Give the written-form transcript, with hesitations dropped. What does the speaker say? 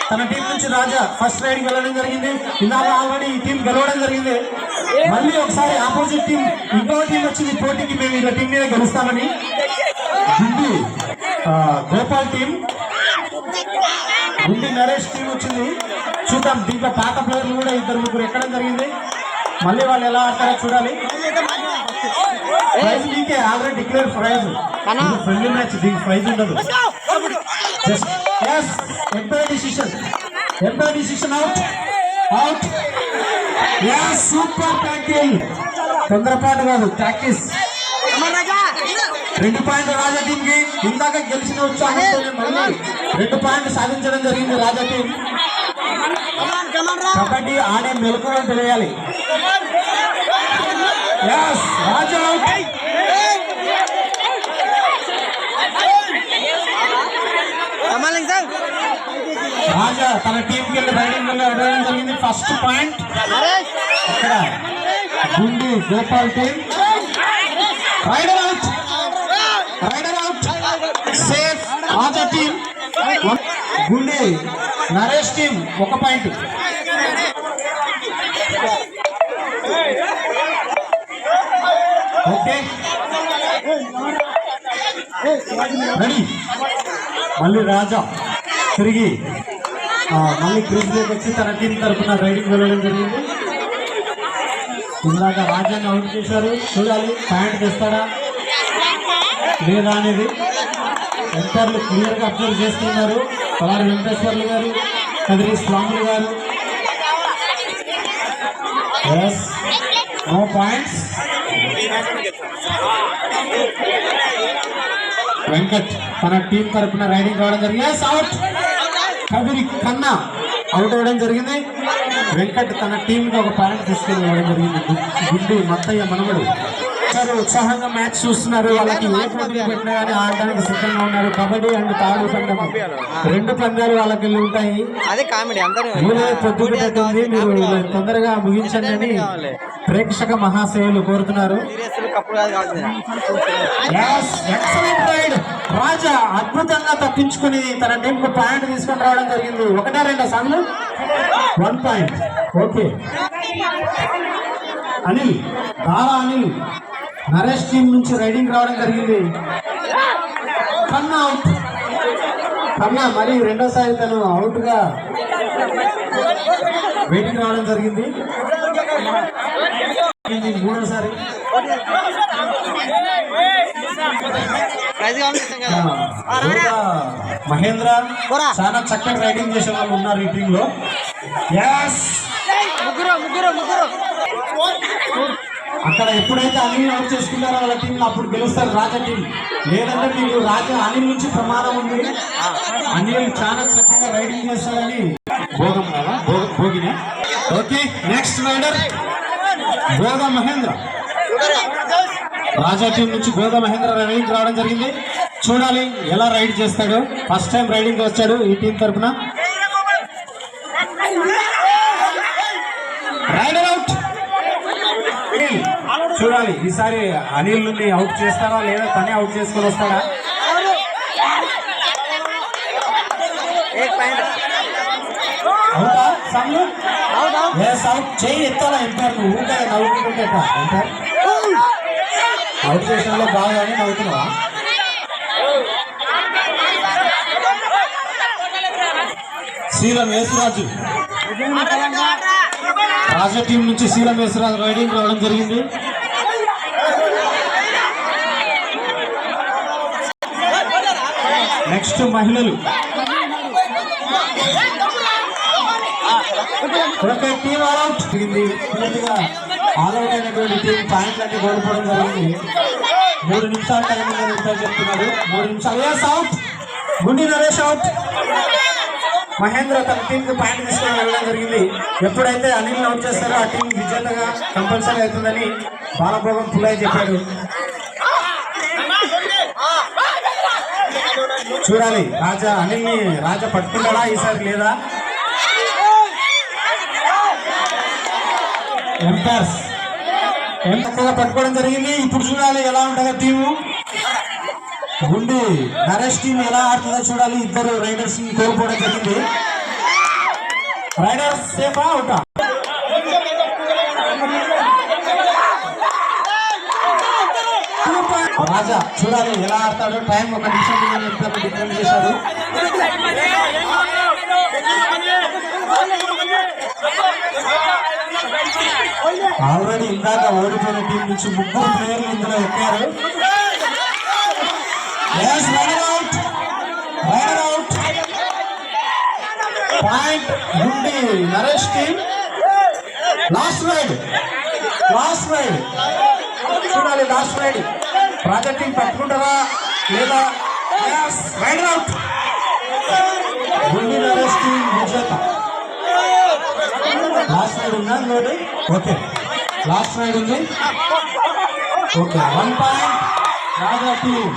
తన టీం నుంచి రాజా first riding వెళ్ళడం జరిగింది. ఇందాక ఆల్రెడీ ఈ టీం గెలవడం జరిగింది. మళ్ళీ ఒకసారి ఆపోజిట్ టీం ఇంకో టీం వచ్చింది పోటీకి, మేము ఇలా టీం మీద గెలుస్తామని. గుండి గోపాల్ టీం, గుండి నరేష్ టీం వచ్చింది. చూద్దాం, దీంట్లో పాత ప్లేయర్లు కూడా ఇద్దరు ముగ్గురు ఎక్కడం జరిగింది. మళ్ళీ వాళ్ళు ఎలా ఆడతారో చూడాలి. ప్రైజ్ మీకే already declare prize, friendly match, దీనికి ప్రైజ్ ఉండదు. Umpire decision out. Super tackle, తొందరపాటు కాదు, ప్రాక్టీస్. 2 పాయింట్లు రాజా టీం కి. ఇందాక గెలిచిన ఉత్సాహంతో మళ్ళీ 2 పాయింట్లు సాధించడం జరిగింది రాజా టీం. కబడ్డీ ఆడే మెలకువలు తెలియాలి. రాజా రాజా తన టీంకి వెళ్ళి రైడింగ్ వెళ్ళడం జరిగింది. ఫస్ట్ పాయింట్ ఇక్కడ Gundi Gopal team. Raider out, safe Raja team. Gundi Naresh team 1 point. Okay, ready. మళ్ళీ రాజా తిరిగి మళ్ళీ క్రీజ్లోకి వచ్చి తన టీం తరఫున రైడింగ్ వెళ్ళడం జరిగింది. ఇందాక రాజాన్ని అవుట్ చేశారు. చూడాలి పాయింట్ తెస్తాడా లేదా అనేది. ఎంపైర్లు క్లియర్గా అబ్జర్వ్ చేస్తున్నారు. పలారి వెంకటేశ్వర్లు గారు, కదిరి స్వాములు గారు. No points. వెంకట్ తన టీం తరఫున రైడింగ్ కావడం జరిగింది. అవుట్. కదిరి కన్నా అవుట్ అవ్వడం జరిగింది. వెంకట్ తన టీంకి 1 పాయింట్ తీసుకుని ఇవ్వడం జరిగింది. గుడ్డి మత్తయ్య మనవడు ఉత్సాహంగా మ్యాచ్ చూస్తున్నారు. వాళ్ళకి ఏ పోటీ పెట్టినా కానీ ఆడడానికి సిద్ధంగా ఉన్నారు. కబడ్డీ అండ్ తాడు పందెం 2 పందాలు వాళ్ళకి వెళ్ళి ఉంటాయి. పొద్దుపెట్టింది, మీరు తొందరగా ముగించండి అని ప్రేక్షక మహాశయులు కోరుతున్నారు. రాజా అద్భుతంగా తప్పించుకుని తన టీంకు పాయింట్ తీసుకొని రావడం జరిగింది. 1-2 సార్లు 1 point. Okay, Anil Anil Naresh team నుంచి రైడింగ్ రావడం జరిగింది. కన్నా అవుట్. కన్నా మరి 2వ సారి తను అవుట్ గా వెయిటింగ్ రావడం జరిగింది. 3వ సారి మహేంద్ర చాలా చక్కగా రైడింగ్ చేసే వాళ్ళు ఉన్నారు ఈ టీంలో. అక్కడ ఎప్పుడైతే అనిల్ అవుట్ చేసుకున్నారో వాళ్ళ టీంలో అప్పుడు గెలుస్తారు రాజా టీం. లేదంటే మీకు రాజా అనిల్ నుంచి ప్రమాదం ఉంది. అనిల్ చాలా చక్కగా రైడింగ్ చేస్తారని భోగం కదా, భోగినే. Okay, next raider Goda Mahendra. Raja team నుంచి గోద మహేంద్ర రైడింగ్ రావడం జరిగింది. చూడాలి ఎలా రైడ్ చేస్తాడు. ఫస్ట్ టైం రైడింగ్ వచ్చాడు ఈ టీం తరఫున. Rider out. చూడాలి ఈసారి అనిల్ నుండి అవుట్ చేస్తారా లేదా తనే అవుట్ చేసుకొని వస్తాడా. అవుతా సాంగ్ అవుట్ చేయి ఎత్తాలా ఎంపైర్. నువ్వు నవ్వుకుంటుంటే ఎంపైర్ అవుట్ చేసినలో బాగానే నవ్వుతున్నావా. శీలం యేసురాజు రాజా టీం నుంచి శీలం యేసురాజు రైడింగ్ రావడం జరిగింది. నెక్స్ట్ మహిళలు టీం ఆల్అౌట్ జరిగింది. ఆల్అౌట్ అయినటువంటి టీం పాయింట్లన్నీ కోల్పోవడం జరిగింది. 3 నిమిషాల టైం చెప్తున్నారు. 3 నిమిషాలు. అవుట్. గుండి నరేష్ అవుట్. మహేంద్ర తన టీంకి పాయింట్ తీసుకొని వెళ్ళడం జరిగింది. ఎప్పుడైతే అనిల్ అవుట్ చేస్తారో ఆ టీం విజేతగా కంపల్సరీ అవుతుందని బాలభోగం పుల్లయ్య చెప్పాడు. చూడాలి రాజా అనిల్ని రాజా పట్టుకుంటాడా ఈసారి లేదా. ఎంపైర్స్ చక్కగా పట్టుకోవడం జరిగింది. ఇప్పుడు చూడాలి ఎలా ఉంటుందో టీము. గుండి నరేష్ టీం ఎలా ఆడుతుందో చూడాలి. 2 రైడర్స్ కోల్పోవడం జరిగింది. రైడర్ సేఫా అవుటా? రాజా చూడాలి ఎలా ఆడతాడు. టైం 1 నిమిషం డిక్లేర్ చేశాడు. ఆల్రెడీ ఇందాక ఓడిపోయిన టీం నుంచి 3 ప్లేయర్లు ఇందులో ఎక్కారు. పాయింట్ గుండి నరేష్ టీం. లాస్ట్ రైడ్ చూడాలి. లాస్ట్ రైడ్ ప్రాజెక్ట్ టీం పట్టుకుంటారా లేదా? Rider out. గుండి నరేష్ టీం విజేత. లాస్ట్ రైడ్ ఉందా? Load okay. లాస్ట్ రైడ్ ఉంది. ఓకే 1 పాయింట్ రాజా టీం.